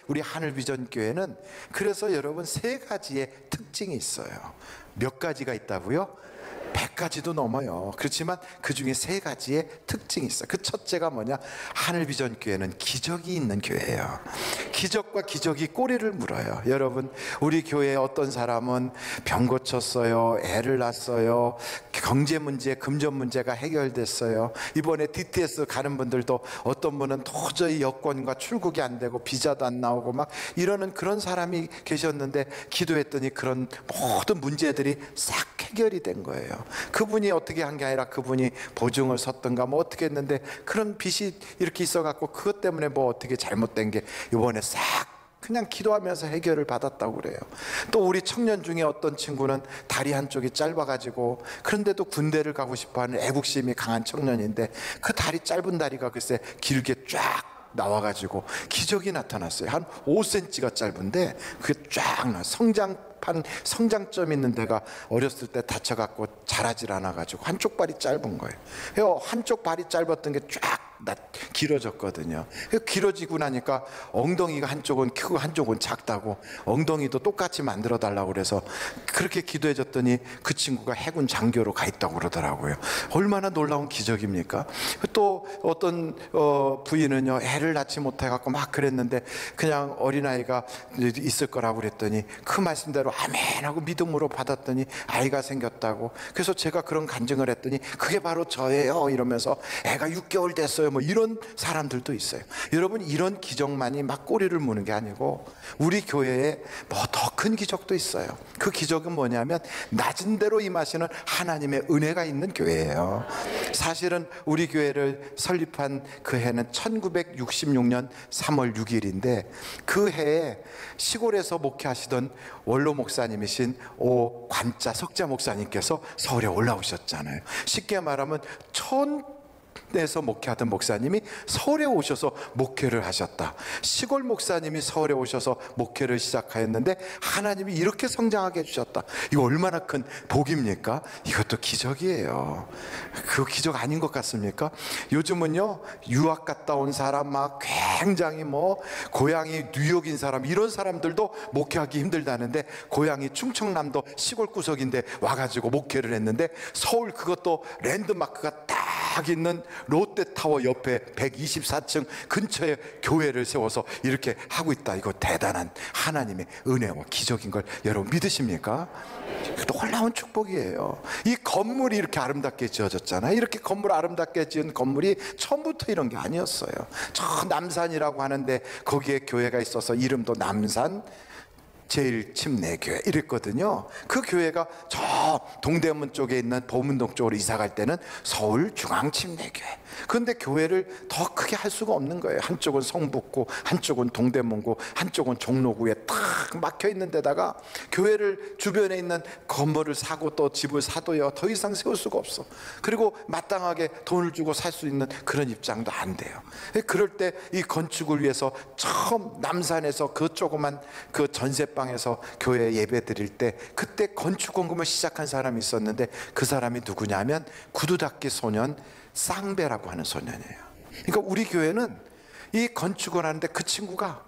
우리 하늘비전교회는 그래서 여러분 세 가지의 특징이 있어요. 몇 가지가 있다고요? 100가지도 넘어요. 그렇지만 그 중에 세 가지의 특징이 있어요. 그 첫째가 뭐냐? 하늘비전교회는 기적이 있는 교회예요. 기적과 기적이 꼬리를 물어요. 여러분, 우리 교회에 어떤 사람은 병 고쳤어요, 애를 낳았어요, 경제 문제, 금전 문제가 해결됐어요. 이번에 DTS 가는 분들도 어떤 분은 도저히 여권과 출국이 안 되고 비자도 안 나오고 막 이러는 그런 사람이 계셨는데, 기도했더니 그런 모든 문제들이 싹 해결이 된 거예요. 그분이 어떻게 한 게 아니라 그분이 보증을 섰던가 뭐 어떻게 했는데 그런 빚이 이렇게 있어갖고 그것 때문에 뭐 어떻게 잘못된 게 이번에 싹 그냥 기도하면서 해결을 받았다고 그래요. 또 우리 청년 중에 어떤 친구는 다리 한쪽이 짧아가지고, 그런데도 군대를 가고 싶어하는 애국심이 강한 청년인데 그 다리 짧은 다리가 글쎄 길게 쫙 나와가지고 기적이 나타났어요. 한 5cm가 짧은데 그게 쫙 나. 성장점 있는 데가 어렸을 때 다쳐갖고 자라질 않아가지고 한쪽 발이 짧은 거예요. 한쪽 발이 짧았던 게 쫙 길어졌거든요. 길어지고 나니까 엉덩이가 한쪽은 크고 한쪽은 작다고 엉덩이도 똑같이 만들어 달라고 그래서 그렇게 기도해줬더니 그 친구가 해군 장교로 가 있다고 그러더라고요. 얼마나 놀라운 기적입니까? 또 어떤 부인은요, 애를 낳지 못해갖고 막 그랬는데 그냥 어린아이가 있을 거라고 그랬더니 그 말씀대로 아멘 하고 믿음으로 받았더니 아이가 생겼다고. 그래서 제가 그런 간증을 했더니 그게 바로 저예요 이러면서 애가 6개월 됐어요 뭐 이런 사람들도 있어요. 여러분, 이런 기적만이 막 꼬리를 무는 게 아니고 우리 교회에 뭐 더 큰 기적도 있어요. 그 기적은 뭐냐면 낮은 대로 임하시는 하나님의 은혜가 있는 교회예요. 사실은 우리 교회를 설립한 그 해는 1966년 3월 6일인데 그 해에 시골에서 목회하시던 원로 목사님이신 관자 석자 목사님께서 서울에 올라오셨잖아요. 쉽게 말하면 천에서 목회하던 목사님이 서울에 오셔서 목회를 하셨다. 시골 목사님이 서울에 오셔서 목회를 시작하였는데 하나님이 이렇게 성장하게 해주셨다. 이거 얼마나 큰 복입니까? 이것도 기적이에요. 그 기적 아닌 것 같습니까? 요즘은요, 유학 갔다 온 사람 막 굉장히 뭐 고향이 뉴욕인 사람 이런 사람들도 목회하기 힘들다는데 고향이 충청남도 시골 구석인데 와가지고 목회를 했는데 서울 그것도 랜드마크가 딱 있는 롯데타워 옆에 124층 근처에 교회를 세워서 이렇게 하고 있다. 이거 대단한 하나님의 은혜와 기적인 걸 여러분 믿으십니까? 놀라운 축복이에요. 이 건물이 이렇게 아름답게 지어졌잖아요. 이렇게 건물 아름답게 지은 건물이 처음부터 이런 게 아니었어요. 저 남산이라고 하는데 거기에 교회가 있어서 이름도 남산 제일침례교회 이랬거든요. 그 교회가 저 동대문 쪽에 있는 보문동 쪽으로 이사 갈 때는 서울중앙침례교회. 그런데 교회를 더 크게 할 수가 없는 거예요. 한쪽은 성북구, 한쪽은 동대문구, 한쪽은 종로구에 딱 막혀 있는 데다가 교회를 주변에 있는 건물을 사고 또 집을 사도요 더 이상 세울 수가 없어. 그리고 마땅하게 돈을 주고 살 수 있는 그런 입장도 안 돼요. 그럴 때 이 건축을 위해서 처음 남산에서 그 조그만 그 전세방에서 교회 예배 드릴 때 그때 건축 공급을 시작한 사람이 있었는데 그 사람이 누구냐면 구두닦이 소년 쌍배라고 하는 소년이에요. 그러니까 우리 교회는 이 건축을 하는데 그 친구가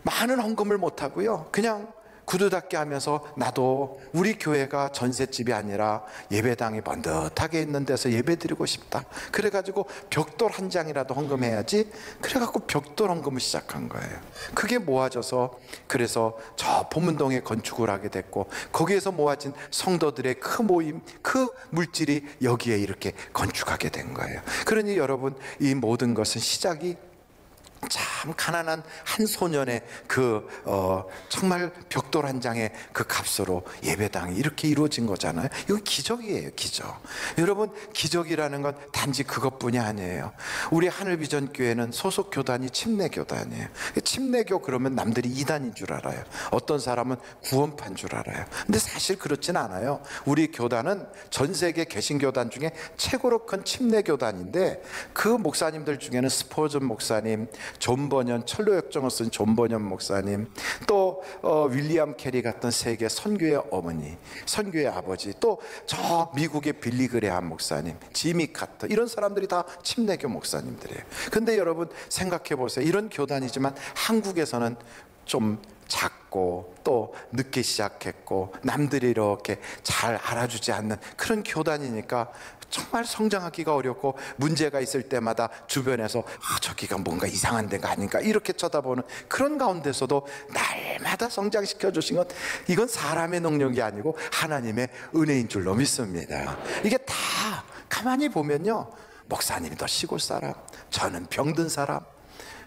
많은 헌금을 못하고요, 그냥 구두닦기 하면서 나도 우리 교회가 전셋집이 아니라 예배당이 번듯하게 있는 데서 예배 드리고 싶다. 그래가지고 벽돌 한 장이라도 헌금해야지. 그래갖고 벽돌 헌금을 시작한 거예요. 그게 모아져서 그래서 저 보문동에 건축을 하게 됐고 거기에서 모아진 성도들의 그 모임, 그 물질이 여기에 이렇게 건축하게 된 거예요. 그러니 여러분, 이 모든 것은 시작이 참 가난한 한 소년의 그 정말 벽돌 한 장의 그 값으로 예배당이 이렇게 이루어진 거잖아요. 이건 기적이에요, 기적. 여러분, 기적이라는 건 단지 그것뿐이 아니에요. 우리 하늘비전교회는 소속 교단이 침례교단이에요. 침례교 그러면 남들이 이단인 줄 알아요. 어떤 사람은 구원파인 줄 알아요. 근데 사실 그렇진 않아요. 우리 교단은 전 세계 개신교단 중에 최고로 큰 침례교단인데 그 목사님들 중에는 스포전 목사님, 존 번연, 철로 역정을 쓴 존 번연 목사님, 또 윌리엄 캐리 같은 세계 선교의 어머니, 선교의 아버지, 또 저 미국의 빌리 그레함 목사님, 지미 카터, 이런 사람들이 다 침례교 목사님들이에요. 근데 여러분 생각해 보세요. 이런 교단이지만 한국에서는 좀 작고 또 늦게 시작했고 남들이 이렇게 잘 알아주지 않는 그런 교단이니까 정말 성장하기가 어렵고, 문제가 있을 때마다 주변에서 저기가 뭔가 이상한 데가 아닌가 이렇게 쳐다보는 그런 가운데서도 날마다 성장시켜 주신 것, 이건 사람의 능력이 아니고 하나님의 은혜인 줄로 믿습니다. 이게 다 가만히 보면요, 목사님이 더 시골 사람, 저는 병든 사람,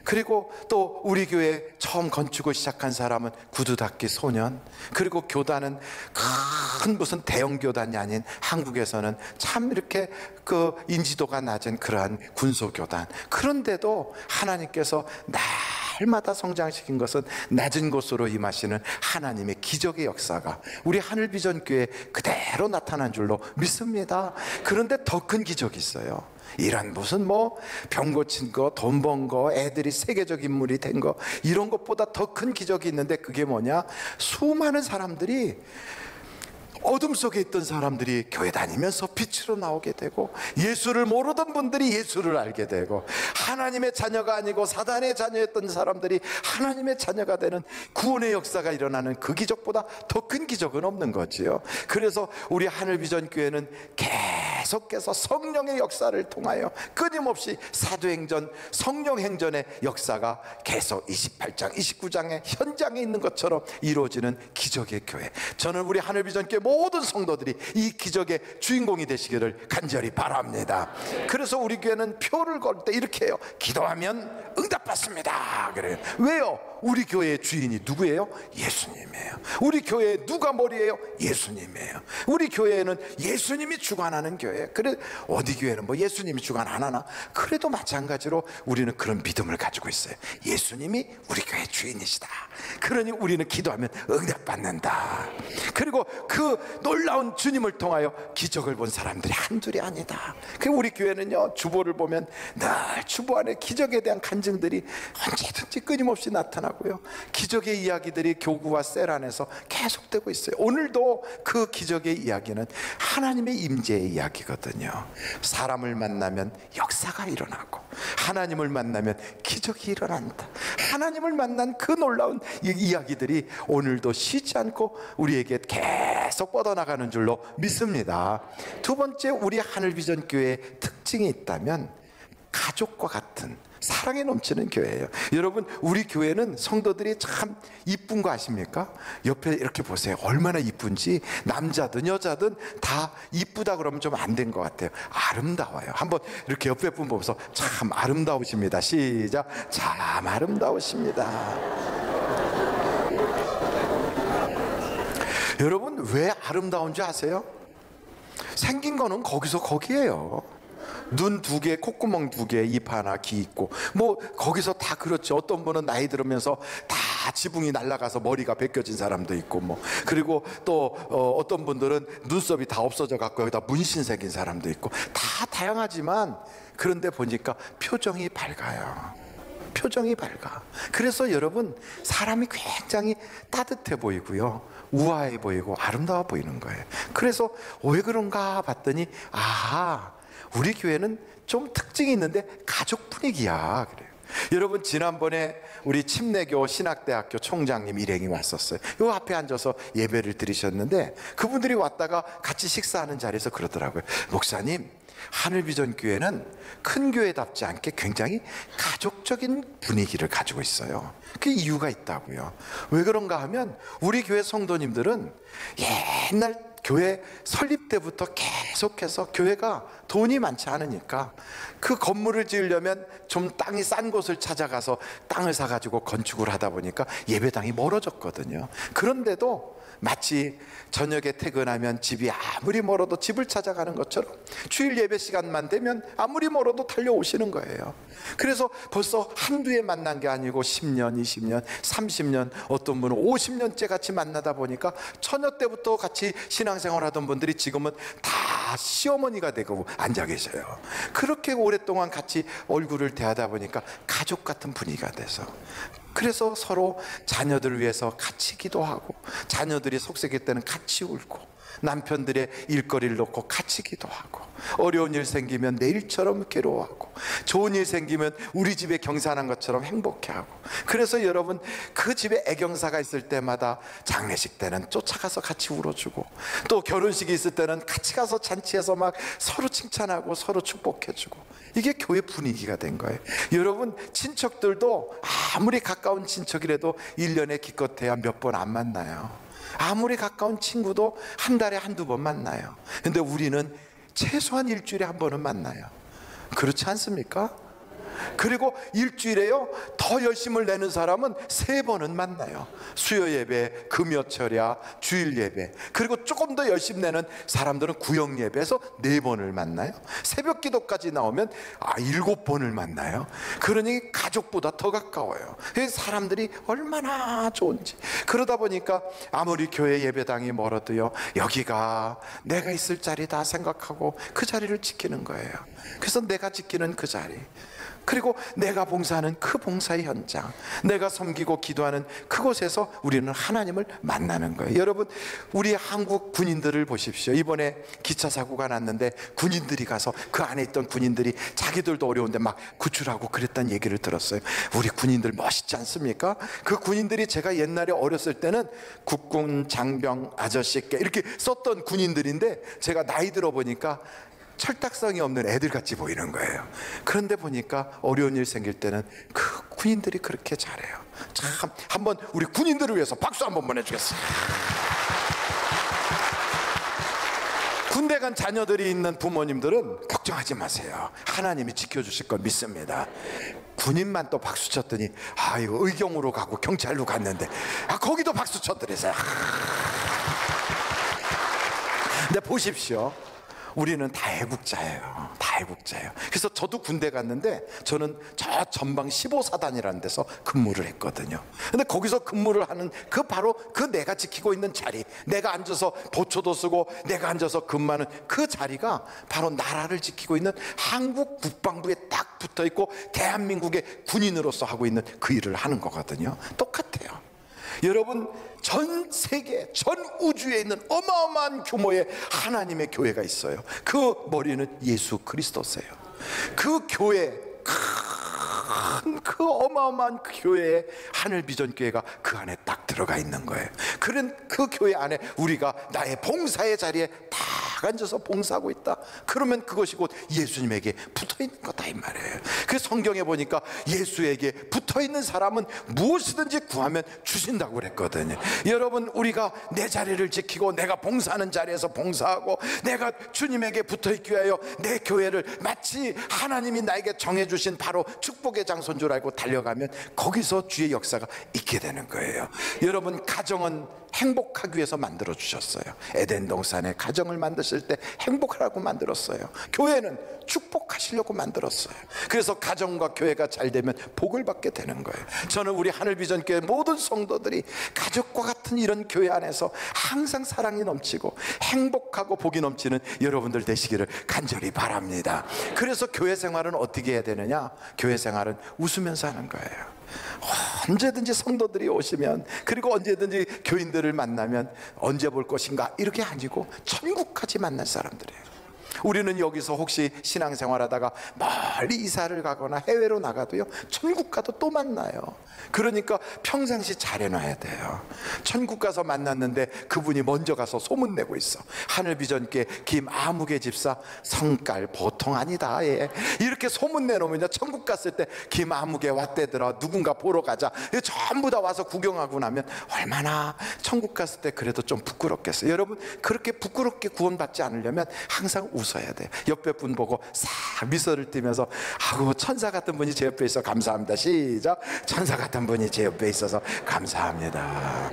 그리고 또 우리 교회 처음 건축을 시작한 사람은 구두 닦기 소년, 그리고 교단은 큰 무슨 대형 교단이 아닌 한국에서는 참 이렇게 그 인지도가 낮은 그러한 군소교단, 그런데도 하나님께서 날마다 성장시킨 것은 낮은 곳으로 임하시는 하나님의 기적의 역사가 우리 하늘비전교회에 그대로 나타난 줄로 믿습니다. 그런데 더 큰 기적이 있어요. 이런 무슨 뭐 병 고친 거, 돈 번 거, 애들이 세계적 인물이 된 거, 이런 것보다 더 큰 기적이 있는데, 그게 뭐냐? 수많은 사람들이, 어둠 속에 있던 사람들이 교회 다니면서 빛으로 나오게 되고, 예수를 모르던 분들이 예수를 알게 되고, 하나님의 자녀가 아니고 사단의 자녀였던 사람들이 하나님의 자녀가 되는 구원의 역사가 일어나는 그 기적보다 더 큰 기적은 없는 거지요. 그래서 우리 하늘비전교회는 계속해서 성령의 역사를 통하여 끊임없이 사도행전, 성령행전의 역사가 계속 28장, 29장의 현장에 있는 것처럼 이루어지는 기적의 교회. 저는 우리 하늘비전교회 모든 성도들이 이 기적의 주인공이 되시기를 간절히 바랍니다. 그래서 우리 교회는 표를 걸 때 이렇게 해요. 기도하면 응답받습니다. 그래요. 왜요? 우리 교회의 주인이 누구예요? 예수님이에요. 우리 교회의 누가 머리예요? 예수님이에요. 우리 교회는 예수님이 주관하는 교회예요. 그래, 어디 교회는 뭐 예수님이 주관 안 하나? 그래도 마찬가지로 우리는 그런 믿음을 가지고 있어요. 예수님이 우리 교회의 주인이시다. 그러니 우리는 기도하면 응답받는다. 그리고 그 놀라운 주님을 통하여 기적을 본 사람들이 한둘이 아니다. 그 우리 교회는요, 주보를 보면 늘 주보 안에 기적에 대한 간증들이 언제든지 끊임없이 나타나고요, 기적의 이야기들이 교구와 셀 안에서 계속되고 있어요. 오늘도 그 기적의 이야기는 하나님의 임재의 이야기거든요. 사람을 만나면 역사가 일어나고, 하나님을 만나면 기적이 일어난다. 하나님을 만난 그 놀라운 이야기들이 오늘도 쉬지 않고 우리에게 계속 뻗어나가는 줄로 믿습니다. 두 번째, 우리 하늘비전교회의 특징이 있다면 가족과 같은 사랑에 넘치는 교회예요. 여러분, 우리 교회는 성도들이 참 이쁜 거 아십니까? 옆에 이렇게 보세요. 얼마나 이쁜지. 남자든 여자든 다 이쁘다 그러면 좀 안 된 것 같아요. 아름다워요. 한번 이렇게 옆에 분 보면서 참 아름다우십니다. 시작. 참 아름다우십니다. 여러분, 왜 아름다운지 아세요? 생긴 거는 거기서 거기에요. 눈 두 개, 콧구멍 두 개, 입 하나, 귀 있고, 뭐 거기서 다 그렇죠. 어떤 분은 나이 들으면서 다 지붕이 날아가서 머리가 벗겨진 사람도 있고, 뭐 그리고 또 어떤 분들은 눈썹이 다 없어져 갖고 여기다 문신 새긴 사람도 있고, 다 다양하지만 그런데 보니까 표정이 밝아요. 표정이 밝아. 그래서 여러분, 사람이 굉장히 따뜻해 보이고요, 우아해 보이고 아름다워 보이는 거예요. 그래서 왜 그런가 봤더니, 아하, 우리 교회는 좀 특징이 있는데 가족 분위기야. 그래요. 여러분, 지난번에 우리 침례교 신학대학교 총장님 일행이 왔었어요. 요 앞에 앉아서 예배를 드리셨는데, 그분들이 왔다가 같이 식사하는 자리에서 그러더라고요. 목사님, 하늘비전교회는 큰 교회답지 않게 굉장히 가족적인 분위기를 가지고 있어요. 그 이유가 있다고요. 왜 그런가 하면, 우리 교회 성도님들은 옛날 교회 설립 때부터 계속해서 교회가 돈이 많지 않으니까 그 건물을 지으려면 좀 땅이 싼 곳을 찾아가서 땅을 사가지고 건축을 하다 보니까 예배당이 멀어졌거든요. 그런데도 마치 저녁에 퇴근하면 집이 아무리 멀어도 집을 찾아가는 것처럼 주일 예배 시간만 되면 아무리 멀어도 달려오시는 거예요. 그래서 벌써 한두 해 만난 게 아니고 10년, 20년, 30년, 어떤 분은 50년째 같이 만나다 보니까 처녀 때부터 같이 신앙생활 하던 분들이 지금은 다 시어머니가 되고 앉아 계셔요. 그렇게 오랫동안 같이 얼굴을 대하다 보니까 가족 같은 분위기가 돼서, 그래서 서로 자녀들을 위해서 같이 기도하고, 자녀들이 속썩일 때는 같이 울고, 남편들의 일거리를 놓고 같이 기도하고, 어려운 일 생기면 내일처럼 괴로워하고, 좋은 일 생기면 우리 집에 경사난 것처럼 행복해하고. 그래서 여러분, 그 집에 애경사가 있을 때마다 장례식 때는 쫓아가서 같이 울어주고, 또 결혼식이 있을 때는 같이 가서 잔치해서 막 서로 칭찬하고 서로 축복해주고, 이게 교회 분위기가 된 거예요. 여러분, 친척들도 아무리 가까운 친척이라도 1년에 기껏해야 몇 번 안 만나요. 아무리 가까운 친구도 한 달에 한두 번 만나요. 근데 우리는 최소한 일주일에 한 번은 만나요. 그렇지 않습니까? 그리고 일주일에요, 더 열심을 내는 사람은 3번은 만나요. 수요 예배, 금요철야, 주일 예배. 그리고 조금 더 열심 내는 사람들은 구역 예배에서 4번을 만나요. 새벽 기도까지 나오면 7번을 만나요. 그러니 가족보다 더 가까워요. 사람들이 얼마나 좋은지. 그러다 보니까 아무리 교회 예배당이 멀어도요, 여기가 내가 있을 자리다 생각하고 그 자리를 지키는 거예요. 그래서 내가 지키는 그 자리, 그리고 내가 봉사하는 그 봉사의 현장, 내가 섬기고 기도하는 그곳에서 우리는 하나님을 만나는 거예요. 여러분, 우리 한국 군인들을 보십시오. 이번에 기차 사고가 났는데 군인들이 가서, 그 안에 있던 군인들이 자기들도 어려운데 막 구출하고 그랬다는 얘기를 들었어요. 우리 군인들 멋있지 않습니까? 그 군인들이 제가 옛날에 어렸을 때는 국군 장병 아저씨 이렇게 썼던 군인들인데, 제가 나이 들어 보니까 철딱선이 없는 애들같이 보이는 거예요. 그런데 보니까 어려운 일 생길 때는 그 군인들이 그렇게 잘해요. 참, 한번 우리 군인들을 위해서 박수 한번 보내주겠습니다. 군대 간 자녀들이 있는 부모님들은 걱정하지 마세요. 하나님이 지켜주실 걸 믿습니다. 군인만 또 박수 쳤더니, 이거 의경으로 가고 경찰로 갔는데, 거기도 박수 쳐드리세요. 근데 보십시오, 우리는 다 애국자예요. 다 애국자예요. 그래서 저도 군대 갔는데, 저는 저 전방 15사단이라는 데서 근무를 했거든요. 근데 거기서 근무를 하는 바로 내가 지키고 있는 자리, 내가 앉아서 보초도 쓰고 내가 앉아서 근무하는 그 자리가 바로 나라를 지키고 있는 한국 국방부에 딱 붙어 있고, 대한민국의 군인으로서 하고 있는 그 일을 하는 거거든요. 똑같아요. 여러분, 전 세계, 전 우주에 있는 어마어마한 규모의 하나님의 교회가 있어요. 그 머리는 예수 그리스도세요. 그 교회, 그 어마어마한 교회에 하늘비전교회가 그 안에 딱 들어가 있는 거예요. 그런 그 교회 안에 우리가 나의 봉사의 자리에 딱 앉아서 봉사하고 있다. 그러면 그것이 곧 예수님에게 붙어있는 거다, 이 말이에요. 그 성경에 보니까 예수에게 붙어있는 사람은 무엇이든지 구하면 주신다고 그랬거든요. 여러분, 우리가 내 자리를 지키고 내가 봉사하는 자리에서 봉사하고, 내가 주님에게 붙어있기 위하여 내 교회를 마치 하나님이 나에게 정해주신 바로 축복의 장소인 줄 알고 달려가면 거기서 주의 역사가 있게 되는 거예요. 여러분, 가정은 행복하기 위해서 만들어 주셨어요. 에덴 동산에 가정을 만드실 때 행복하라고 만들었어요. 교회는 축복하시려고 만들었어요. 그래서 가정과 교회가 잘 되면 복을 받게 되는 거예요. 저는 우리 하늘비전교회 모든 성도들이 가족과 같은 이런 교회 안에서 항상 사랑이 넘치고 행복하고 복이 넘치는 여러분들 되시기를 간절히 바랍니다. 그래서 교회 생활은 어떻게 해야 되느냐? 교회 생활은 웃으면서 하는 거예요. 언제든지 성도들이 오시면, 그리고 언제든지 교인들을 만나면 언제 볼 것인가 이렇게 아니고 천국까지 만날 사람들이에요. 우리는 여기서 혹시 신앙생활하다가 멀리 이사를 가거나 해외로 나가도요, 천국 가도 또 만나요. 그러니까 평상시 잘 해놔야 돼요. 천국 가서 만났는데 그분이 먼저 가서 소문내고 있어. 하늘비전교회 김아무개 집사 성깔 보통 아니다, 예. 이렇게 소문내놓으면 천국 갔을 때 김아무개 왔대더라, 누군가 보러 가자, 전부 다 와서 구경하고 나면 얼마나 천국 갔을 때 그래도 좀 부끄럽겠어요. 여러분, 그렇게 부끄럽게 구원받지 않으려면 항상 웃어야 돼요. 옆에 분 보고 싹 미소를 띠면서, 아이고, 천사 같은 분이 제 옆에 있어 감사합니다. 시작. 천사 같은 분이 제 옆에 있어서 감사합니다.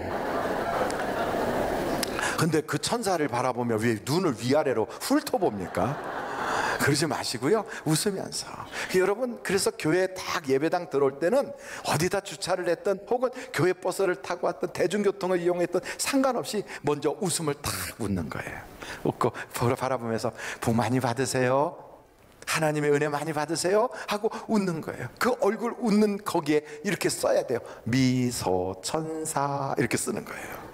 근데 그 천사를 바라보며 왜 눈을 위아래로 훑어봅니까? 그러지 마시고요, 웃으면서. 여러분, 그래서 교회 딱 예배당 들어올 때는 어디다 주차를 했든 혹은 교회 버스를 타고 왔든 대중교통을 이용했든 상관없이 먼저 웃음을 탁 웃는 거예요. 웃고 바라보면서 복 많이 받으세요, 하나님의 은혜 많이 받으세요 하고 웃는 거예요. 그 얼굴 웃는 거기에 이렇게 써야 돼요. 미소천사 이렇게 쓰는 거예요.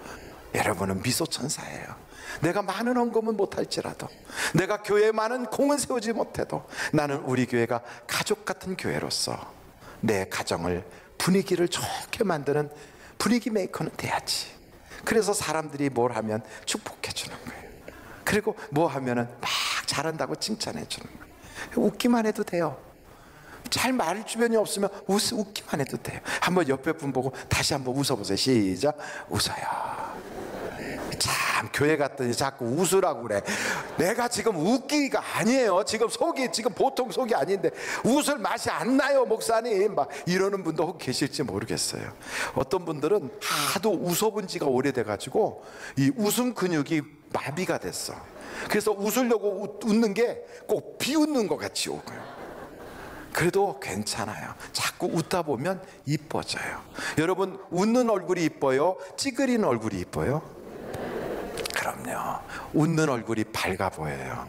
여러분은 미소천사예요. 내가 많은 헌금은 못할지라도, 내가 교회에 많은 공은 세우지 못해도 나는 우리 교회가 가족 같은 교회로서 내 가정을, 분위기를 좋게 만드는 분위기 메이커는 돼야지. 그래서 사람들이 뭘 하면 축복해 주는 거예요. 그리고 뭐 하면은 막 잘한다고 칭찬해 주는 거예요. 웃기만 해도 돼요. 잘 말할 주변이 없으면 웃기만 해도 돼요. 한번 옆에 분 보고 다시 한번 웃어보세요. 시작. 웃어요. 참, 교회 갔더니 자꾸 웃으라고 그래. 내가 지금 웃기가 아니에요. 지금 속이 지금 보통 속이 아닌데 웃을 맛이 안 나요, 목사님. 막 이러는 분도 혹 계실지 모르겠어요. 어떤 분들은 하도 웃어본 지가 오래돼가지고 이 웃음 근육이 마비가 됐어. 그래서 웃으려고 웃는 게 꼭 비웃는 것 같이 오고요. 그래도 괜찮아요. 자꾸 웃다 보면 이뻐져요. 여러분, 웃는 얼굴이 이뻐요, 찌그리는 얼굴이 이뻐요? 그럼요, 웃는 얼굴이 밝아 보여요.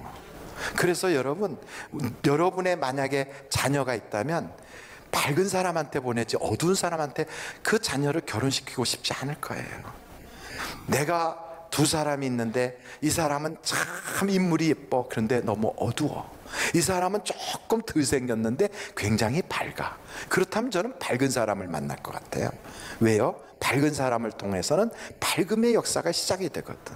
그래서 여러분, 여러분의 만약에 자녀가 있다면 밝은 사람한테 보내지 어두운 사람한테 그 자녀를 결혼시키고 싶지 않을 거예요. 내가 두 사람이 있는데 이 사람은 참 인물이 예뻐, 그런데 너무 어두워. 이 사람은 조금 덜 생겼는데 굉장히 밝아. 그렇다면 저는 밝은 사람을 만날 것 같아요. 왜요? 밝은 사람을 통해서는 밝음의 역사가 시작이 되거든.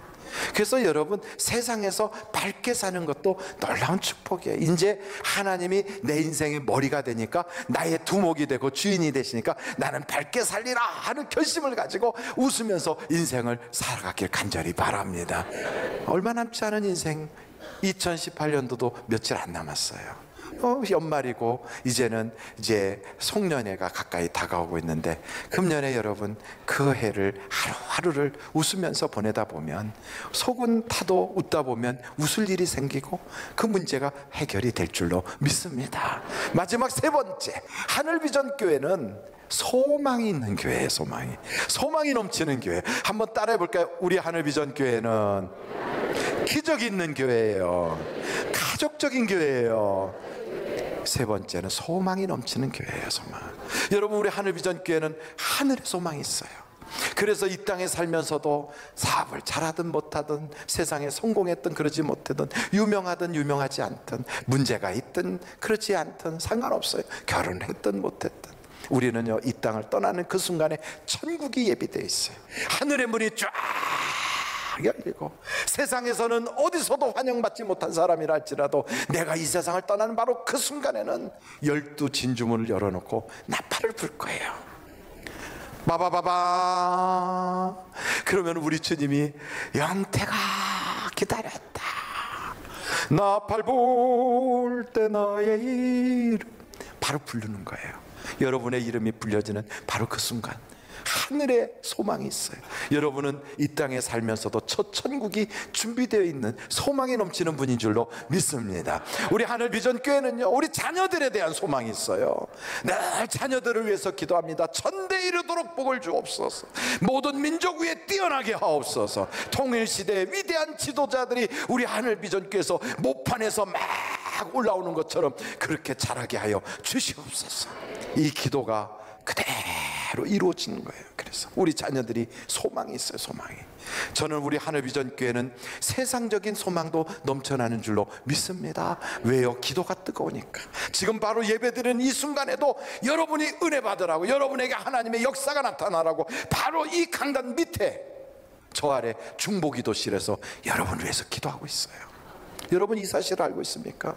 그래서 여러분, 세상에서 밝게 사는 것도 놀라운 축복이에요. 이제 하나님이 내 인생의 머리가 되니까, 나의 두목이 되고 주인이 되시니까 나는 밝게 살리라 하는 결심을 가지고 웃으면서 인생을 살아가길 간절히 바랍니다. 얼마 남지 않은 인생, 2018년도도 며칠 안 남았어요. 연말이고 이제는 이제 송년회가 가까이 다가오고 있는데, 금년에 여러분 그 해를 하루하루를 웃으면서 보내다 보면, 속은 타도 웃다 보면 웃을 일이 생기고 그 문제가 해결이 될 줄로 믿습니다. 마지막 세 번째, 하늘비전 교회는 소망이 있는 교회예요. 소망이 넘치는 교회. 한번 따라해 볼까요? 우리 하늘비전 교회는 기적이 있는 교회예요. 가족적인 교회예요. 세 번째는 소망이 넘치는 교회예요. 소망. 여러분, 우리 하늘비전 교회는 하늘의 소망이 있어요. 그래서 이 땅에 살면서도 사업을 잘하든 못하든, 세상에 성공했든 그러지 못하든, 유명하든 유명하지 않든, 문제가 있든 그렇지 않든 상관없어요. 결혼했든 못했든 우리는요, 이 땅을 떠나는 그 순간에 천국이 예비되어 있어요. 하늘의 문이 쫙 열리고, 세상에서는 어디서도 환영받지 못한 사람이라 할지라도 내가 이 세상을 떠나는 바로 그 순간에는 12 진주문을 열어놓고 나팔을 불 거예요. 바바바바. 그러면 우리 주님이 영태가 기다렸다, 나팔 불 때 너의 이름, 바로 부르는 거예요. 여러분의 이름이 불려지는 바로 그 순간 하늘에 소망이 있어요. 여러분은 이 땅에 살면서도 첫 천국이 준비되어 있는 소망이 넘치는 분인 줄로 믿습니다. 우리 하늘비전 교회는요, 우리 자녀들에 대한 소망이 있어요. 늘 자녀들을 위해서 기도합니다. 천대 이르도록 복을 주옵소서. 모든 민족 위에 뛰어나게 하옵소서. 통일시대의 위대한 지도자들이 우리 하늘비전 교회에서 모판에서 막 올라오는 것처럼 그렇게 자라게 하여 주시옵소서. 이 기도가 그대로 이루어지는 거예요. 그래서 우리 자녀들이 소망이 있어요. 소망이. 저는 우리 하늘비전 교회는 세상적인 소망도 넘쳐나는 줄로 믿습니다. 왜요? 기도가 뜨거우니까. 지금 바로 예배드리는 이 순간에도 여러분이 은혜 받으라고, 여러분에게 하나님의 역사가 나타나라고, 바로 이 강단 밑에 저 아래 중보기도실에서 여러분을 위해서 기도하고 있어요. 여러분 이 사실을 알고 있습니까?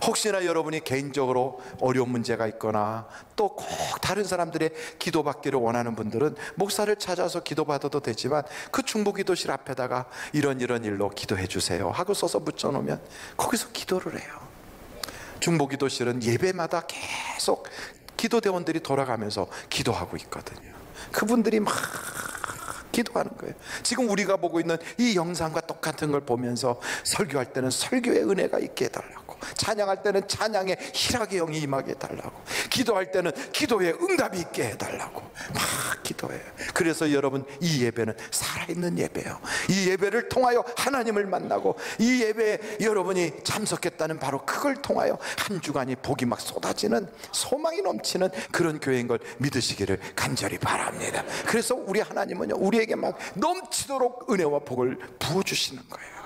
혹시나 여러분이 개인적으로 어려운 문제가 있거나 또 꼭 다른 사람들의 기도받기를 원하는 분들은 목사를 찾아서 기도받아도 되지만, 그 중보기도실 앞에다가 이런 일로 기도해 주세요 하고 써서 붙여놓으면 거기서 기도를 해요. 중보기도실은 예배마다 계속 기도대원들이 돌아가면서 기도하고 있거든요. 그분들이 막 기도하는 거예요. 지금 우리가 보고 있는 이 영상과 똑같은 걸 보면서 설교할 때는 설교의 은혜가 있게 해달라고, 찬양할 때는 찬양에 희락의 영이 임하게 해달라고, 기도할 때는 기도에 응답이 있게 해달라고 막 기도해요. 그래서 여러분, 이 예배는 살아있는 예배예요. 이 예배를 통하여 하나님을 만나고, 이 예배에 여러분이 참석했다는 바로 그걸 통하여 한 주간이 복이 막 쏟아지는, 소망이 넘치는 그런 교회인 걸 믿으시기를 간절히 바랍니다. 그래서 우리 하나님은요, 우리에게 막 넘치도록 은혜와 복을 부어주시는 거예요.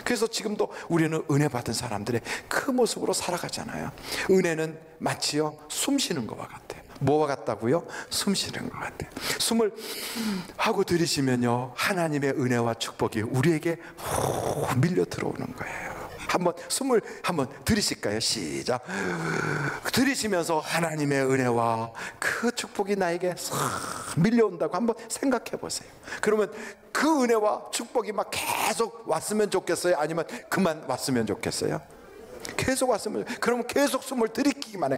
그래서 지금도 우리는 은혜 받은 사람들의 그 모습으로 살아가잖아요. 은혜는 마치요 숨 쉬는 것과 같아요. 뭐와 같다고요? 숨 쉬는 것 같아요. 숨을 하고 들이쉬면요, 하나님의 은혜와 축복이 우리에게 밀려 들어오는 거예요. 한번 숨을 한번 들이쉴까요? 시작. 들이쉬면서 하나님의 은혜와 그 축복이 나에게 싹 밀려온다고 한번 생각해 보세요. 그러면 그 은혜와 축복이 막 계속 왔으면 좋겠어요? 아니면 그만 왔으면 좋겠어요? 계속 왔으면, 그러면 계속 숨을 들이키기만 해.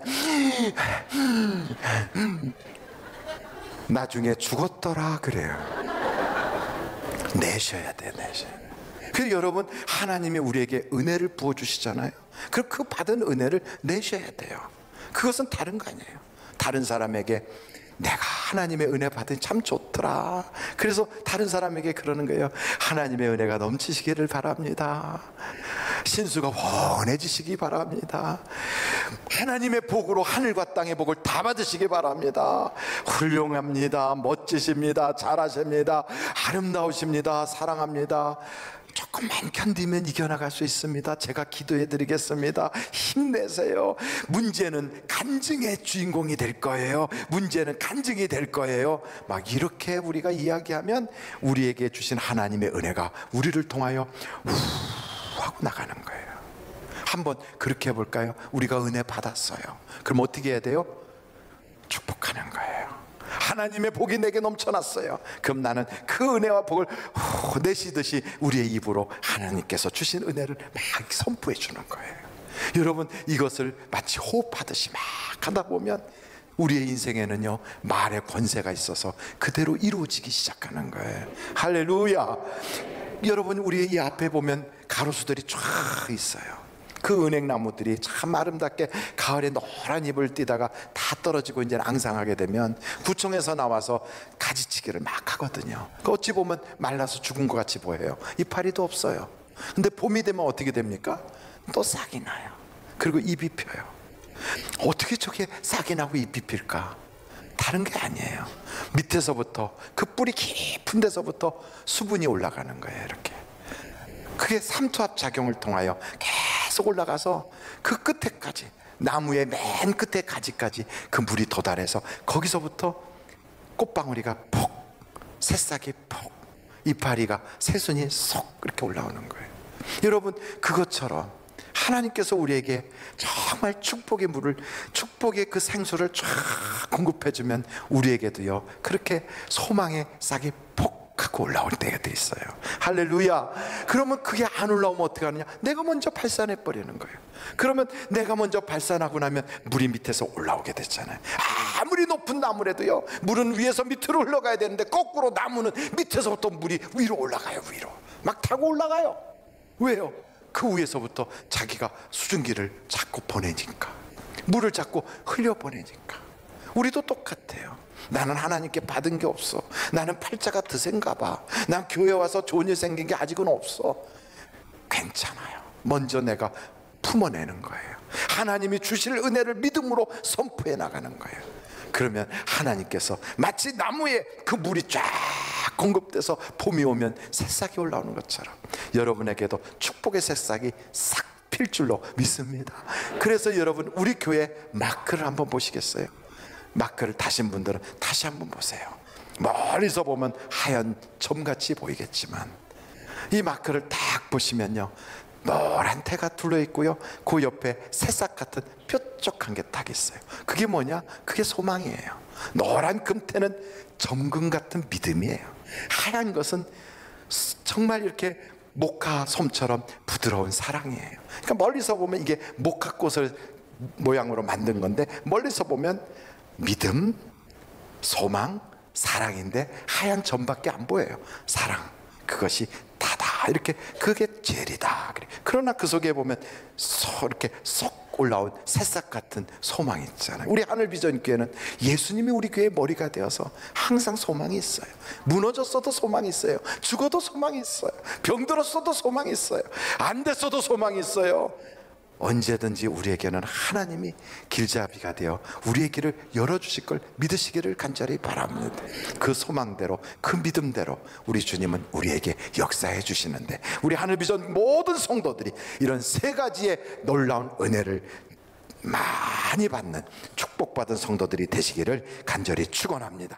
나중에 죽었더라 그래요. 내쉬어야 돼, 내쉬어야 돼. 그래서 여러분, 하나님이 우리에게 은혜를 부어주시잖아요. 그럼 그 받은 은혜를 내셔야 돼요. 그것은 다른 거 아니에요. 다른 사람에게 내가 하나님의 은혜 받으니 참 좋더라, 그래서 다른 사람에게 그러는 거예요. 하나님의 은혜가 넘치시기를 바랍니다. 신수가 원해지시기 바랍니다. 하나님의 복으로 하늘과 땅의 복을 다 받으시기 바랍니다. 훌륭합니다, 멋지십니다, 잘하십니다, 아름다우십니다, 사랑합니다. 조금만 견디면 이겨나갈 수 있습니다. 제가 기도해 드리겠습니다. 힘내세요. 문제는 간증의 주인공이 될 거예요. 문제는 간증이 될 거예요. 막 이렇게 우리가 이야기하면 우리에게 주신 하나님의 은혜가 우리를 통하여 후 하고 나가는 거예요. 한번 그렇게 해볼까요? 우리가 은혜 받았어요. 그럼 어떻게 해야 돼요? 축복하는 거예요. 하나님의 복이 내게 넘쳐났어요. 그럼 나는 그 은혜와 복을 내쉬듯이 우리의 입으로 하나님께서 주신 은혜를 막 선포해 주는 거예요. 여러분, 이것을 마치 호흡하듯이 막 하다 보면 우리의 인생에는요, 말의 권세가 있어서 그대로 이루어지기 시작하는 거예요. 할렐루야. 여러분, 우리 이 앞에 보면 가로수들이 쫙 있어요. 그 은행나무들이 참 아름답게 가을에 노란 잎을 띠다가 다 떨어지고 이제 앙상하게 되면 구청에서 나와서 가지치기를 막 하거든요. 어찌 보면 말라서 죽은 것 같이 보여요. 이파리도 없어요. 근데 봄이 되면 어떻게 됩니까? 또 싹이 나요. 그리고 잎이 펴요. 어떻게 저게 싹이 나고 잎이 필까? 다른 게 아니에요. 밑에서부터, 그 뿌리 깊은 데서부터 수분이 올라가는 거예요. 이렇게. 그게 삼투압 작용을 통하여 계속 올라가서 그 끝에까지, 나무의 맨 끝에 가지까지 그 물이 도달해서 거기서부터 꽃방울이가 폭, 새싹이 폭, 이파리가, 새순이 쏙 이렇게 올라오는 거예요. 여러분, 그것처럼 하나님께서 우리에게 정말 축복의 물을, 축복의 그 생수를 쫙 공급해주면 우리에게도요, 그렇게 소망의 싹이 폭 하고 올라올 때가 있어요. 할렐루야. 그러면 그게 안 올라오면 어떻게 하느냐? 내가 먼저 발산해 버리는 거예요. 그러면 내가 먼저 발산하고 나면 물이 밑에서 올라오게 됐잖아요. 아무리 높은 나무라도요, 물은 위에서 밑으로 흘러가야 되는데 거꾸로 나무는 밑에서부터 물이 위로 올라가요. 위로 막 타고 올라가요. 왜요? 그 위에서부터 자기가 수증기를 자꾸 보내니까, 물을 자꾸 흘려보내니까. 우리도 똑같아요. 나는 하나님께 받은 게 없어. 나는 팔자가 드센가 봐. 난 교회 와서 좋은 일 생긴 게 아직은 없어. 괜찮아요. 먼저 내가 품어내는 거예요. 하나님이 주실 은혜를 믿음으로 선포해 나가는 거예요. 그러면 하나님께서 마치 나무에 그 물이 쫙 공급돼서 봄이 오면 새싹이 올라오는 것처럼 여러분에게도 축복의 새싹이 싹 필 줄로 믿습니다. 그래서 여러분, 우리 교회 마크를 한번 보시겠어요? 마크를 타신 분들은 다시 한번 보세요. 멀리서 보면 하얀 점같이 보이겠지만 이 마크를 딱 보시면요, 노란 태가 둘러 있고요, 그 옆에 새싹 같은 뾰족한 게 딱 있어요. 그게 뭐냐? 그게 소망이에요. 노란 금태는 정금 같은 믿음이에요. 하얀 것은 정말 이렇게 목화솜처럼 부드러운 사랑이에요. 그러니까 멀리서 보면 이게 목화꽃을 모양으로 만든 건데, 멀리서 보면 믿음, 소망, 사랑인데 하얀 점밖에 안 보여요. 사랑, 그것이 이렇게 그게 제일이다. 그러나 그 속에 보면 이렇게 쏙 올라온 새싹 같은 소망이 있잖아요. 우리 하늘비전교회는 예수님이 우리 교회의 머리가 되어서 항상 소망이 있어요. 무너졌어도 소망이 있어요. 죽어도 소망이 있어요. 병들었어도 소망이 있어요. 안 됐어도 소망이 있어요. 언제든지 우리에게는 하나님이 길잡이가 되어 우리의 길을 열어주실 걸 믿으시기를 간절히 바랍니다. 그 소망대로, 그 믿음대로 우리 주님은 우리에게 역사해 주시는데, 우리 하늘비전 모든 성도들이 이런 세 가지의 놀라운 은혜를 많이 받는 축복받은 성도들이 되시기를 간절히 축원합니다.